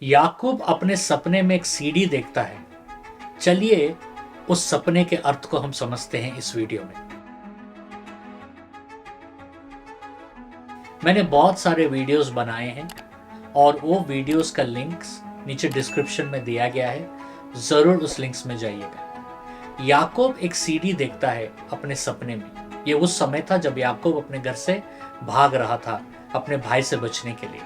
याकूब अपने सपने में एक सीढ़ी देखता है। चलिए उस सपने के अर्थ को हम समझते हैं इस वीडियो में। मैंने बहुत सारे वीडियोस बनाए हैं और वो वीडियोस का लिंक्स नीचे डिस्क्रिप्शन में दिया गया है, जरूर उस लिंक्स में जाइएगा। याकूब एक सीढ़ी देखता है अपने सपने में। ये उस समय था जब याकूब अपने घर से भाग रहा था अपने भाई से बचने के लिए।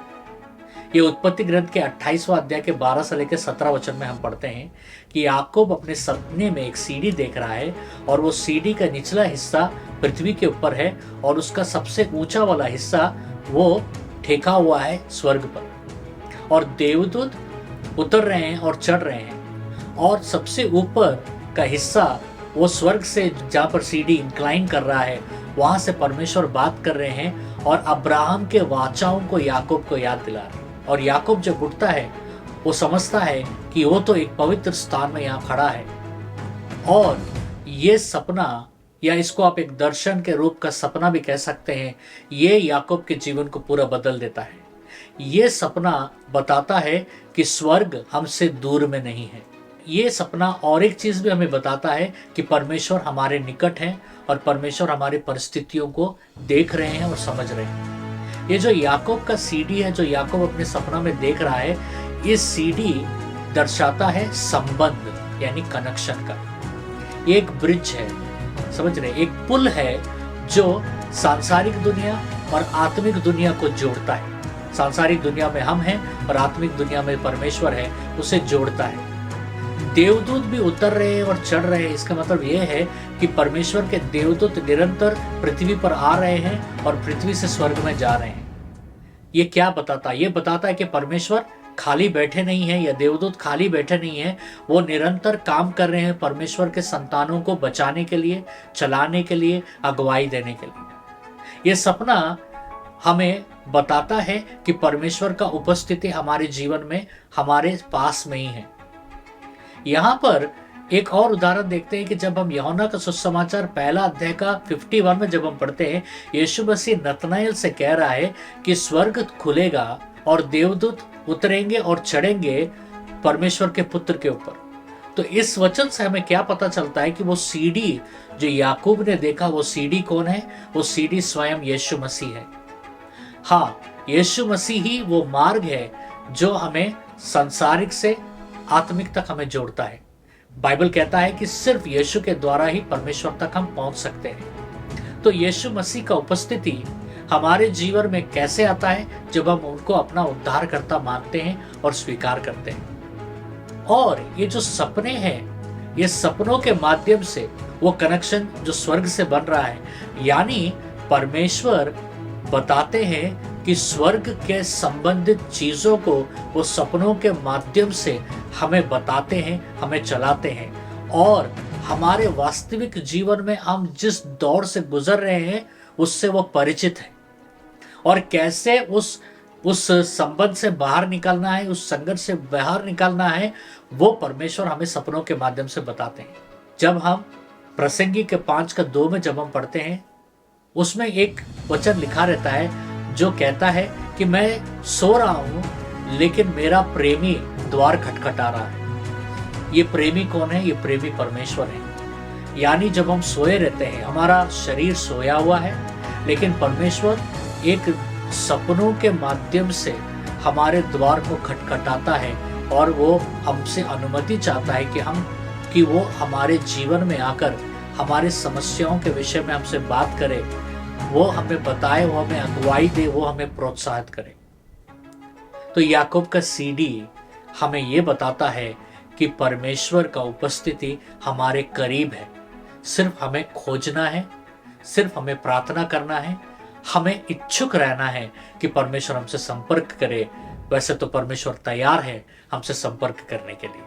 ये उत्पत्ति ग्रंथ के 28वां अध्याय के 12 से लेकर 17 वचन में हम पढ़ते हैं कि याकूब अपने सपने में एक सीढ़ी देख रहा है और वो सीढ़ी का निचला हिस्सा पृथ्वी के ऊपर है और उसका सबसे ऊंचा वाला हिस्सा वो ठेका हुआ है स्वर्ग पर, और देवदूत उतर रहे हैं और चढ़ रहे हैं, और सबसे ऊपर का हिस्सा वो स्वर्ग से जहाँ पर सीढ़ी इंक्लाइन कर रहा है वहां से परमेश्वर बात कर रहे हैं और अब्राहम के वाचाओं को याकूब को याद दिला रहे हैं। और याकूब जब उठता है वो समझता है कि वो तो एक पवित्र स्थान में यहाँ खड़ा है, और ये सपना, या इसको आप एक दर्शन के रूप का सपना भी कह सकते हैं, ये याकूब के जीवन को पूरा बदल देता है। ये सपना बताता है कि स्वर्ग हमसे दूर में नहीं है। ये सपना और एक चीज भी हमें बताता है कि परमेश्वर हमारे निकट है और परमेश्वर हमारी परिस्थितियों को देख रहे हैं और समझ रहे हैं। ये जो याकूब का सीढ़ी है, जो याकूब अपने सपना में देख रहा है, ये सीढ़ी दर्शाता है संबंध यानी कनेक्शन का। ये एक ब्रिज है, समझ रहे, एक पुल है जो सांसारिक दुनिया और आत्मिक दुनिया को जोड़ता है। सांसारिक दुनिया में हम हैं और आत्मिक दुनिया में परमेश्वर है, उसे जोड़ता है। देवदूत भी उतर रहे हैं और चढ़ रहे हैं। इसका मतलब यह है कि परमेश्वर के देवदूत निरंतर पृथ्वी पर आ रहे हैं और पृथ्वी से स्वर्ग में जा रहे हैं। ये क्या बताता है? ये बताता है कि परमेश्वर खाली बैठे नहीं है, या देवदूत खाली बैठे नहीं है, वो निरंतर काम कर रहे हैं परमेश्वर के संतानों को बचाने के लिए, चलाने के लिए, अगुवाई देने के लिए। ये सपना हमें बताता है कि परमेश्वर का उपस्थिति हमारे जीवन में, हमारे पास में ही है। यहाँ पर एक और उदाहरण देखते हैं कि जब हम यूहन्ना का सुसमाचार पहला अध्याय का 51 में जब हम पढ़ते हैं, यीशु मसीह नतनएल से कह रहा है कि स्वर्ग खुलेगा और देवदूत उतरेंगे और चढ़ेंगे परमेश्वर के पुत्र के ऊपर। तो इस वचन से हमें क्या पता चलता है कि वो सीढ़ी जो याकूब ने देखा, वो सीढ़ी कौन है? वो सीढ़ी स्वयं यीशु मसीह है। हाँ, यीशु मसीह ही वो मार्ग है जो हमें सांसारिक से आत्मिक तक हमें जोड़ता है। बाइबल कहता है कि सिर्फ यीशु के द्वारा ही परमेश्वर तक हम पहुंच सकते हैं। तो यीशु मसीह का उपस्थिति हमारे जीवन में कैसे आता है? जब हम उनको अपना उद्धारकर्ता मानते हैं और स्वीकार करते हैं। और ये जो सपने हैं, ये सपनों के माध्यम से वो कनेक्शन जो स्वर्ग से बन रहा है, यानी परमेश्वर बताते हैं कि स्वर्ग के संबंधित चीजों को वो सपनों के माध्यम से हमें बताते हैं, हमें चलाते हैं, और हमारे वास्तविक जीवन में हम जिस दौर से गुजर रहे हैं उससे वो परिचित है, और कैसे उस संबंध से बाहर निकलना है, उस संघर्ष से बाहर निकलना है, वो परमेश्वर हमें सपनों के माध्यम से बताते हैं। जब हम प्रसंगी के 5:2 में जब हम पढ़ते हैं, उसमें एक वचन लिखा रहता है जो कहता है कि मैं सो रहा हूं लेकिन मेरा प्रेमी द्वार खटखटा रहा है। ये प्रेमी कौन है? ये प्रेमी परमेश्वर है। यानी जब हम सोए रहते हैं, हमारा शरीर सोया हुआ है, लेकिन परमेश्वर एक सपनों के माध्यम से हमारे द्वार को खटखटाता है, और वो हमसे अनुमति चाहता है कि वो हमारे जीवन में आकर हमारे समस्याओं के विषय में हमसे बात करे, वो हमें बताए, वो हमें अगुवाई दे, वो हमें प्रोत्साहित करे। तो याकूब का सीढ़ी हमें ये बताता है कि परमेश्वर का उपस्थिति हमारे करीब है। सिर्फ हमें खोजना है, सिर्फ हमें प्रार्थना करना है, हमें इच्छुक रहना है कि परमेश्वर हमसे संपर्क करे। वैसे तो परमेश्वर तैयार है हमसे संपर्क करने के लिए।